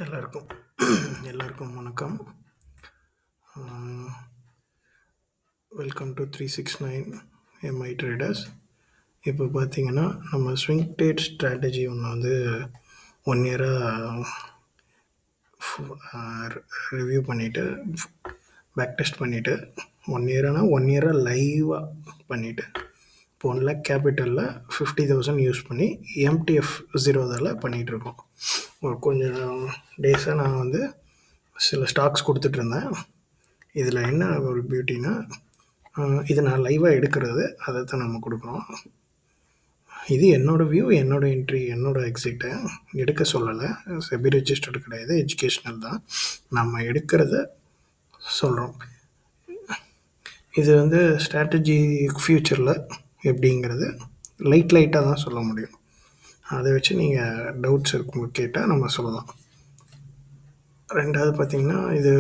எல்லாருக்கும் எல்லாருக்கும் வணக்கம். Welcome to 369 Mi traders. இப்போ பார்த்தீங்கன்னா நம்ம ஸ்விங் ட்ரேட் ஸ்ட்ராட்டஜி ஒன்று வந்து 1 இயராக ரிவ்யூ பண்ணிவிட்டு பேக் டெஸ்ட் பண்ணிவிட்டு 1 இயராக லைவாக பண்ணிவிட்டு இப்போ 1 lakh கேபிட்டலில் 50,000 யூஸ் பண்ணி எம்டிஎஃப் 0 பண்ணிகிட்ருக்கோம். ஒரு கொஞ்சம் டேஸாக நான் வந்து சில ஸ்டாக்ஸ் கொடுத்துட்ருந்தேன். இதில் என்ன ஒரு பியூட்டினா, இது நான் லைவாக எடுக்கிறது, அதை தான் நம்ம கொடுக்குறோம். இது என்னோடய வியூ, என்னோடய என்ட்ரி, என்னோடய எக்ஸிட்டை எடுக்க சொல்லலை. செபி ரெஜிஸ்டர்டு கிடையாது, எஜுகேஷ்னல் தான். நம்ம எடுக்கிறத சொல்கிறோம். இது வந்து ஸ்ட்ராட்டஜி ஃப்யூச்சரில் எப்படிங்கிறது லைட்டாக தான் சொல்ல முடியும். அதை வச்சு நீங்கள் டவுட்ஸ் இருக்கும் கேட்டால் நம்ம சொல்லலாம். ரெண்டாவது பார்த்திங்கன்னா, இது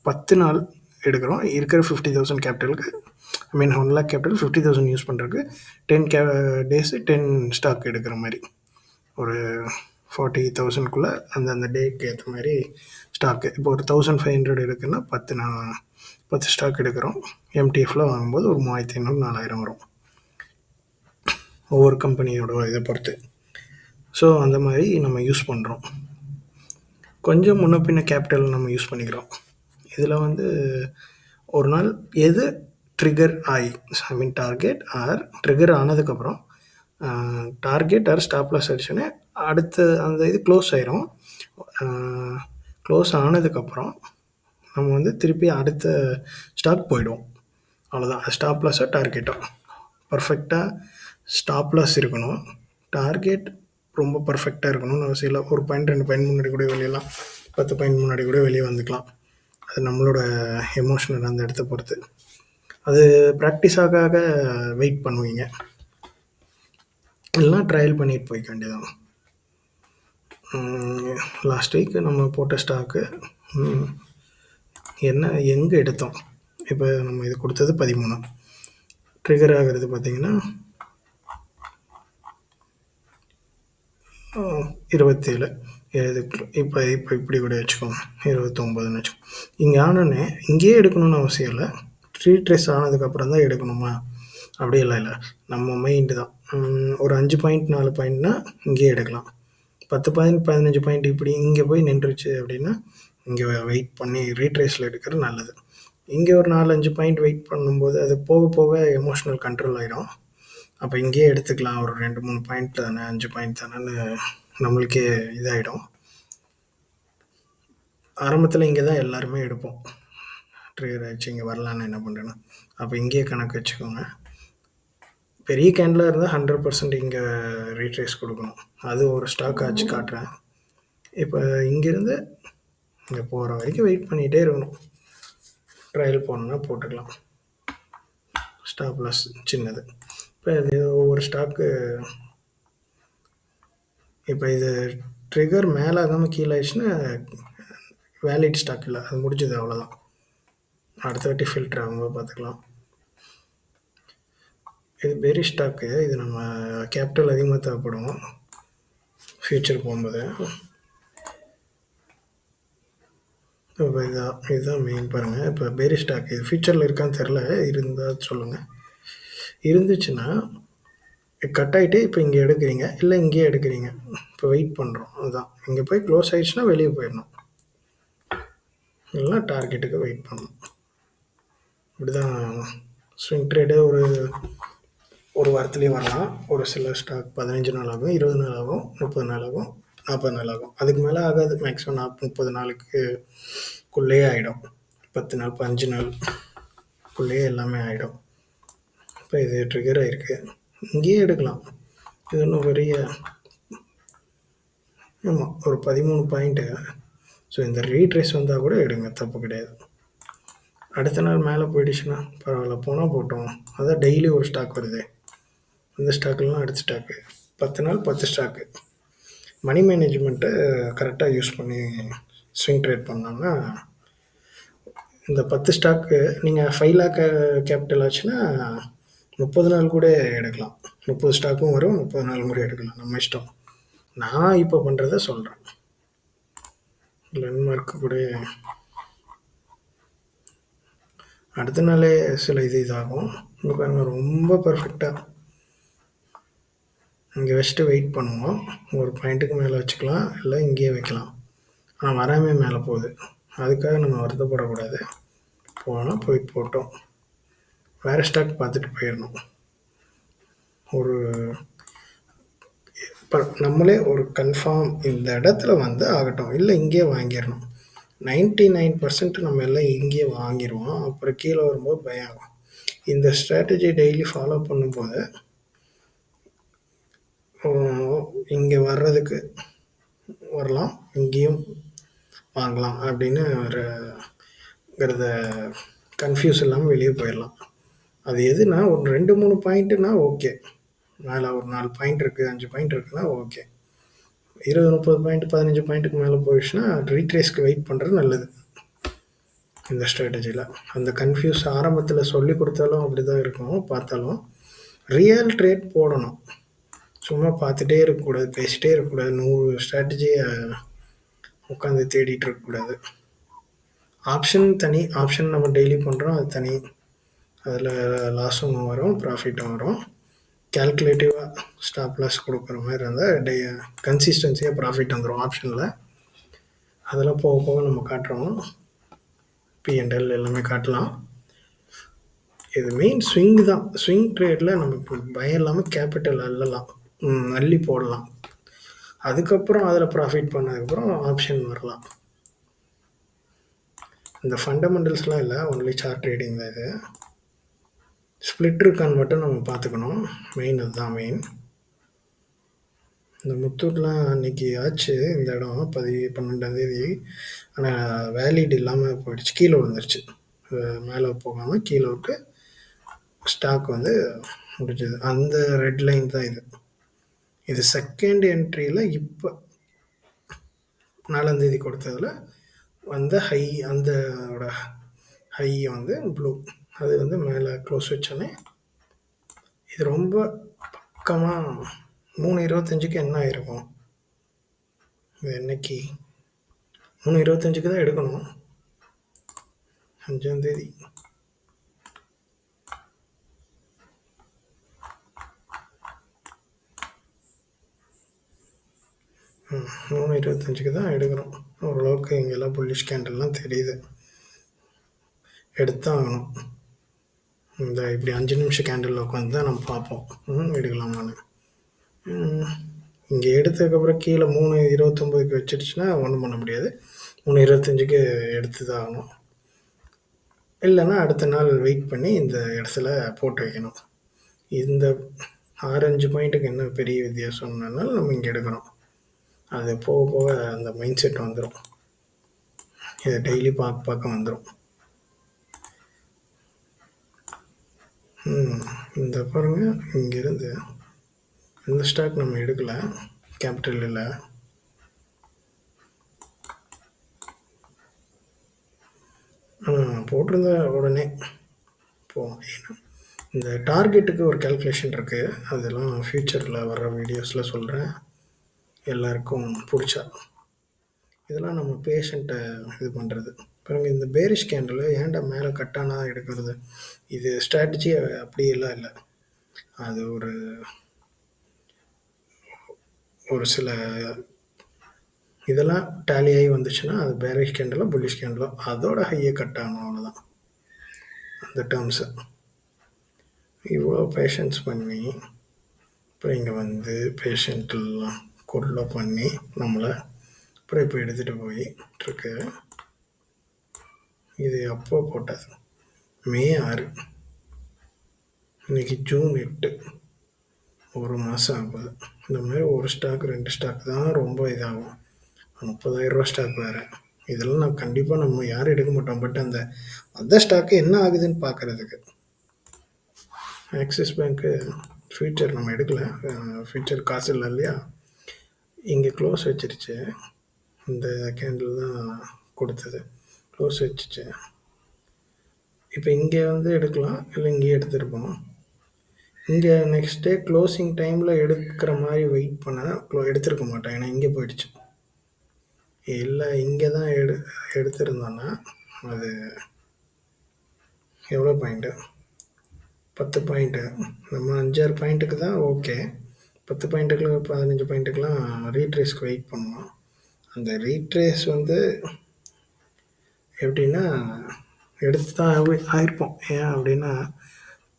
10 நாள் எடுக்கிறோம். இருக்கிற 50,000 கேபிட்டலுக்கு, ஐ மீன் 1 lakh கேபிட்டல் 50,000 யூஸ் பண்ணுறதுக்கு 10 டேஸு 10 ஸ்டாக் எடுக்கிற மாதிரி ஒரு 40,000க்குள்ளே அந்த டேக்கு ஏற்ற மாதிரி ஸ்டாக்கு. இப்போ ஒரு 1,500 இருக்குன்னா 10 ஸ்டாக் எடுக்கிறோம். எம்டிஎஃப்பில் வாங்கும்போது ஒரு 3,500 4,000 வரும், ஒவ்வொரு கம்பெனியோட இதை பொறுத்து. ஸோ அந்த மாதிரி நம்ம யூஸ் பண்ணுறோம். கொஞ்சம் முன்ன பின்ன கேபிட்டல் நம்ம யூஸ் பண்ணிக்கிறோம். இதில் வந்து ஒரு நாள் எது ட்ரிகர் ஆகி, ஐ மீன் டார்கெட் ஆர் ட்ரிகர் ஆனதுக்கப்புறம் டார்கெட் ஆர் ஸ்டாப் லாஸ் அடிச்சோன்னே அடுத்த அந்த இது க்ளோஸ் ஆயிரும். க்ளோஸ் ஆனதுக்கப்புறம் நம்ம வந்து திருப்பி அடுத்த ஸ்டாக் போயிடுவோம். அவ்வளோதான். ஸ்டாப் லாஸோ டார்கெட்டோ பர்ஃபெக்டாக ஸ்டாப் லாஸ் இருக்கணும். டார்கெட் ரொம்ப பர்ஃபெக்டாக இருக்கணும்னு அவசியம் இல்லை. ஒரு பாயிண்ட் 2 பாயிண்ட் முன்னாடி கூட வெளியெல்லாம் 10 பாயிண்ட் முன்னாடி கூட வெளியே வந்துக்கலாம். அது நம்மளோட எமோஷனல் அந்த இடத்த பொறுத்து. அது ப்ராக்டிஸாக வெயிட் பண்ணுவீங்க, இல்லைனா ட்ரையல் பண்ணிட்டு போய்க்க வேண்டியதான். லாஸ்ட் வீக் நம்ம போட்ட ஸ்டாக்கு என்ன எங்கே எடுத்தோம், இப்போ நம்ம இது கொடுத்தது 13. ட்ரிகர் ஆகிறது பார்த்திங்கன்னா 27. இப்போ இப்படி கூட வச்சுக்கோங்க, 29ன்னு வச்சுக்கோங்க. இங்கே ஆனோடனே இங்கேயே எடுக்கணும்னு அவசியம் இல்லை. ரீட்ரேஸ் ஆனதுக்கப்புறம் தான் எடுக்கணுமா அப்படியெல்லாம் இல்லை. நம்ம மைண்டு தான். ஒரு 5 பாயிண்ட் 4 பாயிண்ட்னா இங்கேயே எடுக்கலாம். 10 பாயிண்ட் 15 பாயிண்ட் இப்படி இங்கே போய் நின்றுச்சு அப்படின்னா இங்கே வெயிட் பண்ணி ரீட்ரேஸில் எடுக்கிறது நல்லது. இங்கே ஒரு 4-5 பாயிண்ட் வெயிட் பண்ணும்போது அது போக போக எமோஷ்னல் கண்ட்ரோல் ஆகிடும். அப்போ இங்கேயே எடுத்துக்கலாம், ஒரு 2-3 பாயிண்ட் தானே, 5 பாயிண்ட் தானேன்னு நம்மளுக்கே இதாகிடும். ஆரம்பத்தில் இங்கே தான் எல்லாருமே எடுப்போம். ட்ரிகர் ஆகிடுச்சு, இங்கே வரலான்னு என்ன பண்ணுறேன்னா, அப்போ இங்கேயே கணக்கு வச்சுக்கோங்க. பெரிய கேண்டிலாக இருந்தால் 100% இங்கே ரீட்ரேஸ் கொடுக்கணும். அது ஒரு ஸ்டாக் ஆச்சு காட்டுறேன். இப்போ இங்கேருந்து இங்கே போகிற வரைக்கும் வெயிட் பண்ணிகிட்டே இருக்கணும். ட்ரையல் போடணுன்னா போட்டுக்கலாம். ஸ்டாப் லாஸ் சின்னது. இப்போ இது ஒவ்வொரு ஸ்டாக்கு, இப்போ இது ட்ரிகர் மேலே ஆகாமல் கீழே ஆயிடுச்சுன்னா வேலிட் ஸ்டாக் இல்லை, அது முடிஞ்சது, அவ்வளோதான். அடுத்த வாட்டி ஃபில்டர் ஆகும்போது பார்த்துக்கலாம். இது பெரிய ஸ்டாக்கு, இது நம்ம கேபிட்டல் அதிகமாக தேவைப்படும் ஃப்யூச்சர் போகும்போது. இப்போ இதுதான் மெயின் பாருங்கள். இப்போ பெரிய ஸ்டாக் இது ஃப்யூச்சரில் இருக்கான்னு தெரில, இருந்தால் சொல்லுங்கள். இருந்துச்சுன்னா கட் ஆகிட்டு இப்போ இங்கே எடுக்கிறீங்க, இல்லை இங்கேயே எடுக்கிறீங்க, இப்போ வெயிட் பண்ணுறோம். அதுதான், இங்கே போய் க்ளோஸ் ஆகிடுச்சுன்னா வெளியே போயிடணும், இல்லைனா டார்கெட்டுக்கு வெயிட் பண்ணணும். இப்படி தான் ஸ்விங் ட்ரேடு ஒரு வாரத்துலேயே வரலாம். ஒரு சில ஸ்டாக் 15 நாள் ஆகும், 20 நாள் ஆகும், 30 நாள் ஆகும், 40 நாள் ஆகும். அதுக்கு மேலே ஆகாது. மேக்ஸிமம் 30 நாளுக்குள்ளேயே ஆகிடும். 10 நாள் 15 நாளுக்குள்ளேயே எல்லாமே ஆகிடும். இப்போ இது ட்ரிகர் ஆகிருக்கு, இங்கேயே எடுக்கலாம். இது ஒன்றும் பெரிய, ஆமாம், ஒரு 13 பாயிண்ட்டு. ஸோ இந்த ரீட்ரேஸ் வந்தால் கூட எடுங்க, தப்பு கிடையாது. அடுத்த நாள் மேலே போயிடுச்சுன்னா பரவாயில்ல, போனால் போட்டோம். அதான் டெய்லி ஒரு ஸ்டாக் வருது. அந்த ஸ்டாக்லாம் அடுத்த ஸ்டாக்கு, 10 நாள் 10 ஸ்டாக்கு. மணி மேனேஜ்மெண்ட்டை கரெக்டாக யூஸ் பண்ணி ஸ்விங் ட்ரேட் பண்ணோம்னா இந்த 10 ஸ்டாக்கு நீங்கள் 5 lakh கேபிட்டல் ஆச்சுன்னா 30 நாள் கூட எடுக்கலாம். 30 ஸ்டாக்கும் வரும், 30 நாள் கூட எடுக்கலாம், நம்ம இஷ்டம். நான் இப்போ பண்ணுறத சொல்கிறேன். லேண்ட்மார்க்கு கூட அடுத்த நாளே சில இதாகும். இங்கே பாருங்கள் ரொம்ப பர்ஃபெக்டாக இங்கே வச்சுட்டு வெயிட் பண்ணுவோம். ஒரு பாயிண்ட்டுக்கு மேலே வச்சுக்கலாம், இல்லை இங்கேயே வைக்கலாம். ஆனால் வராமல் மேலே போகுது. அதுக்காக நம்ம வருத்தப்படக்கூடாது. போனால் போயிட்டு போட்டோம். வேறு ஸ்டாக் பார்த்துட்டு போயிடணும். ஒரு இப்போ நம்மளே ஒரு கன்ஃபார்ம் இந்த இடத்துல வந்து ஆகட்டும், இல்லை இங்கேயே வாங்கிடணும். 99% நம்ம எல்லாம் இங்கேயே வாங்கிடுவோம். அப்புறம் கீழே வரும்போது பயம் ஆகும். இந்த ஸ்ட்ராட்டஜி டெய்லி ஃபாலோ பண்ணும்போது இங்கே வர்றதுக்கு வரலாம், இங்கேயும் வாங்கலாம் அப்படின்னு ஒருங்கிறத கன்ஃபியூஸ் இல்லாமல் வெளியே போயிடலாம். அது எதுனா ஒரு 2-3 பாயிண்ட்டுனா ஓகே. மேலே ஒரு 4 பாயிண்ட் இருக்குது, 5 பாயிண்ட் இருக்குன்னா ஓகே. 20-30 பாயிண்ட் 15 பாயிண்ட்டுக்கு மேலே போயிடுச்சுன்னா ரீட்ரேஸ்க்கு வெயிட் பண்ணுறது நல்லது. இந்த ஸ்ட்ராட்டஜியில் அந்த கன்ஃபியூஸ் ஆரம்பத்தில் சொல்லி கொடுத்தாலும் அப்படி தான் இருக்கும். பார்த்தாலும் ரியல் ட்ரேட் போடணும். சும்மா பார்த்துட்டே இருக்கக்கூடாது, பேசிகிட்டே இருக்கக்கூடாது, 100 ஸ்ட்ராட்டஜியை உட்காந்து தேடிட்டு இருக்கக்கூடாது. ஆப்ஷன் தனி, ஆப்ஷன் நம்ம டெய்லி பண்ணுறோம், அது தனி. அதில் லாஸும் வரும், ப்ராஃபிட்டும் வரும். கேல்குலேட்டிவாக ஸ்டாப் லாஸ் கொடுக்குற மாதிரி இருந்தால் கன்சிஸ்டன்சியாக ப்ராஃபிட் வந்துடும் ஆப்ஷனில். அதெல்லாம் போக போக நம்ம காட்டுறோம். P&L எல்லாமே காட்டலாம். இது மெயின் ஸ்விங் தான். ஸ்விங் ட்ரேடில் நமக்கு பயம் இல்லாமல் கேபிட்டல் அள்ளலாம், அள்ளி போடலாம். அதுக்கப்புறம் அதில் ப்ராஃபிட் பண்ணதுக்கப்புறம் ஆப்ஷன் வரலாம். இந்த ஃபண்டமெண்டல்ஸ்லாம் இல்லை, ஒன்லி சார்ட் ட்ரேடிங் தான் இது. ஸ்ப்ளிட் இருக்கான்னு மட்டும் நம்ம பார்த்துக்கணும். மெயின் அதுதான் மெயின். இந்த முத்தூட்லாம் அன்றைக்கி ஆச்சு இந்த இடம் 12ஆந்தேதி. ஆனால் வேலிட் இல்லாமல் போயிடுச்சு, கீழே விழுந்துருச்சு. மேலே போகாமல் கீழே விட்டு ஸ்டாக் வந்து முடிஞ்சது. அந்த ரெட் லைன் தான் இது. இது செகண்ட் என்ட்ரியில் இப்போ 4ஆந்தேதி கொடுத்ததில் வந்த ஹை, அந்த ஹை வந்து ப்ளூ, அது வந்து மேலே க்ளோஸ் வச்சோன்னே இது ரொம்ப பக்கமாக 3:25க்கு என்ன ஆயிருக்கும்? இது என்னைக்கு 3:25க்கு தான் எடுக்கணும், 5ஆந்தேதி. ம் 3:25க்கு தான் எடுக்கிறோம். ஓரளவுக்கு இங்கெல்லாம் புல்லிஷ் கேண்டல்லாம் தெரியுது, எடுத்தான் ஆகணும். இந்த இப்படி 5 நிமிஷம் கேண்டில் உட்காந்து தான் நம்ம பார்ப்போம் எடுக்கலாமான்னு. இங்கே எடுத்ததுக்கப்புறம் கீழே 3:29க்கு வச்சிடுச்சுன்னா ஒன்றும் பண்ண முடியாது. 3:25க்கு எடுத்து தான் ஆகணும். இல்லைன்னா அடுத்த நாள் வெயிட் பண்ணி இந்த இடத்துல போட்டு வைக்கணும். இந்த 6-5 பாயிண்ட்டுக்கு என்ன பெரிய வித்தியாசம்னால நம்ம இங்கே எடுக்கிறோம். அது போக போக அந்த மைண்ட் செட் வந்துடும். இதை டெய்லி பார்க்க வந்துடும். இந்த பாருங்கள், இங்கேருந்து இந்த ஸ்டாக் நம்ம எடுக்கலை, கேபிட்டல் இல்லை. போட்டிருந்த உடனே போவோம். ஏன்னா இந்த டார்கெட்டுக்கு ஒரு கேல்குலேஷன் இருக்குது, அதெல்லாம் ஃப்யூச்சரில் வர்ற வீடியோஸில் சொல்கிறேன், எல்லாருக்கும் பிடிச்சா. இதெல்லாம் நம்ம பேஷண்ட்டை இது பண்ணுறது. பாருங்க, இந்த பேரிஷ் கேண்டில் ஏன்டா மேலே கட்டானா எடுக்கிறது? இது ஸ்ட்ராட்டஜி அப்படியெல்லாம் இல்லை. அது ஒரு சில இதெல்லாம் டேலி ஆகி வந்துச்சுன்னா அது பேரிஷ் கேண்டலோ புல்லிஷ் கேண்டலோ அதோட ஹையை கட் ஆகணும், அவ்வளோதான் அந்த டேர்ம்ஸு. இவ்வளோ பேஷன்ஸ் பண்ணி அப்புறம் இங்கே வந்து பேஷண்ட்டெல்லாம் கொள்ள பண்ணி நம்மளை அப்புறம் இப்போ எடுத்துகிட்டு போயிட்டுருக்கு. இது அப்போ போட்டது மே 6, இன்றைக்கி ஜூன் 8, ஒரு மாதம் ஆகுது. இந்த மாதிரி ஒரு ஸ்டாக் 2 ஸ்டாக் தான் ரொம்ப இதாகும். 30,000 ஸ்டாக் வேறு. இதெல்லாம் நான் கண்டிப்பாக நம்ம யாரும் எடுக்க மாட்டோம். பட் அந்த ஸ்டாக்கு என்ன ஆகுதுன்னு பார்க்குறதுக்கு. ஆக்சிஸ் பேங்க்கு ஃபியூச்சர் நம்ம எடுக்கலை, ஃபியூச்சர் காசு இல்லை இல்லையா. இங்கே க்ளோஸ் வச்சிருச்சு, இந்த கேண்டில் தான் கொடுத்தது, க்ளோஸ் வச்சிச்சு. இப்போ இங்கே வந்து எடுக்கலாம், இல்லை இங்கேயே எடுத்துருப்போம். இங்கே நெக்ஸ்ட் டே க்ளோசிங் டைமில் எடுக்கிற மாதிரி வெயிட் பண்ண எடுத்துருக்க மாட்டேன், ஏன்னா இங்கே போயிடுச்சு. இல்ல இங்க தான் எடுத்திருந்தோம்னா, அது எவ்வளோ பாயிண்ட்டு? 10 பாயிண்ட்டு. நம்ம 5, 6 பாயிண்ட்டுக்கு தான் ஓகே. 10 பாயிண்ட்டுக்கு 15 பாயிண்ட்டுக்குலாம் ரீட்ரேஸ்க்கு வெயிட் பண்ணுவோம். அந்த ரீட்ரேஸ் வந்து எப்படின்னா, எடுத்து தான் ஆயிருப்போம். ஏன் அப்படின்னா,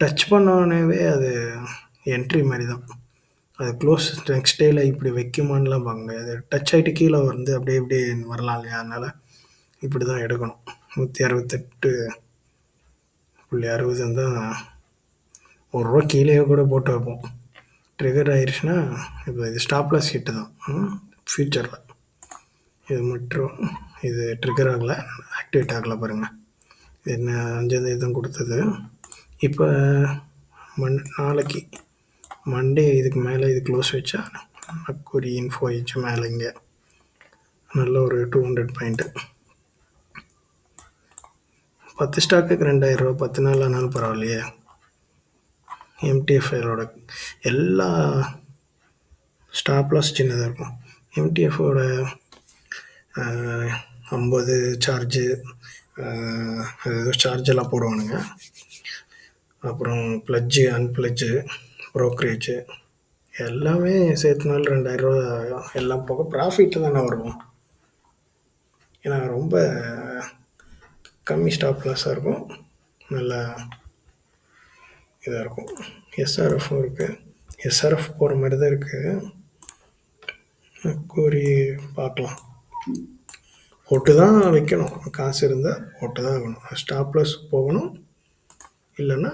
டச் பண்ணோனவே அது என்ட்ரி மாரி தான். அது க்ளோஸ் நெக்ஸ்ட் டேல இப்படி வைக்குமான்னுலாம் பார்க்க முடியாது. டச் ஆயிட்டு கீழ வந்து அப்படியே அப்படியே வரலாம் இல்லையா? அதனால இப்படி தான் எடுக்கணும். 168.60 தான் ரூ. 1 கீழயே கூட போட்டு வைப்போம். ட்ரிகர் ஆயிருச்சுன்னா, இப்போ இது ஸ்டாப் லாஸ் ஹிட்டு தான். ஃபியூச்சர்ல. இது மற்றும் இது ட்ரிகர் ஆகல, ஆக்டிவேட் ஆகல பாருங்க. என்ன 5 தான் கொடுத்தது. இப்போ நாளைக்கு மண்டே இதுக்கு மேலே இது க்ளோஸ் வச்சா ஒரு இன்ஃபோ ஆயிடுச்சு மேலே இங்கே நல்ல ஒரு 200 பாயிண்ட்டு. 10 ஸ்டாக்குக்கு 2000 ரூபா 10 நாள் ஆனாலும் பரவாயில்லையே. எம்டிஎஃப்ஐலோட எல்லா ஸ்டாப் லாஸ் சின்னதாக இருக்கும். எம்டிஎஃபோட 50 சார்ஜு அது ஏதோ சார்ஜெல்லாம் போடுவானுங்க. அப்புறம் ப்ளட்ஜு அன்ப்ளட்ஜு ப்ரோக்கரேஜு எல்லாமே சேர்த்துனாலும் 2000 ரூபா எல்லாம் போக ப்ராஃபிட்டில் தானே வருவோம். ஏன்னா ரொம்ப கம்மி ஸ்டாப் லாஸாக இருக்கும், நல்லா இதாக இருக்கும். எஸ்ஆர்எஃப்பும் இருக்குது. எஸ்ஆர்எஃப் போகிற மாதிரி தான் இருக்குது. கூறி பார்க்கலாம். போட்டு தான் வைக்கணும். காசு இருந்தால் போட்டு தான் ஆகணும். ஸ்டாப் லாஸ் போகணும், இல்லைன்னா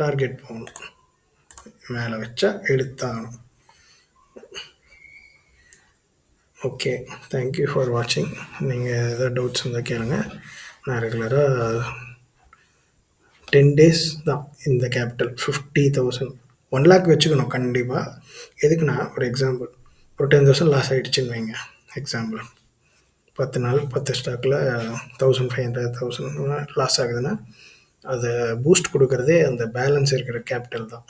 டார்கெட் போகணும். மேலே வச்சா எடுத்தாகணும். ஓகே, தேங்க்யூ ஃபார் வாட்சிங். நீங்கள் எதாவது டவுட்ஸ் இருந்தால் கேளுங்க. நான் ரெகுலராக 10 days தான் இந்த கேபிட்டல் 50,000 1 lakh வச்சுக்கணும் கண்டிப்பாக. எதுக்குன்னா ஒரு எக்ஸாம்பிள் ஒரு 10,000 லாஸ் ஆகிடுச்சின்னு வைங்க. எக்ஸாம்பிள் 10 நாள் 10 ஸ்டாக்கில் 1500 1000 லாஸ் ஆகுதுன்னா அதை பூஸ்ட் கொடுக்குறதே அந்த பேலன்ஸ் இருக்கிற கேபிட்டல் தான்.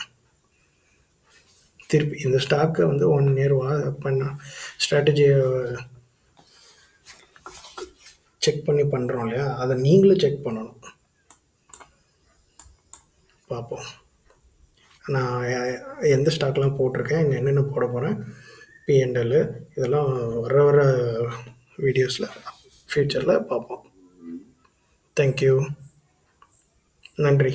திருப்பி இந்த ஸ்டாக்கை வந்து 1 year பண்ண ஸ்ட்ராட்டஜியை செக் பண்ணி பண்ணுறோம் இல்லையா, அதை நீங்களும் செக் பண்ணணும். பார்ப்போம். நான் எந்த ஸ்டாக்லாம் போட்டிருக்கேன், இங்கே என்னென்ன போட போகிறேன், பிஎன்எல் இதெல்லாம் வர வீடியோஸில் ஃப்யூச்சரில் பார்ப்போம். தேங்க்யூ, நன்றி.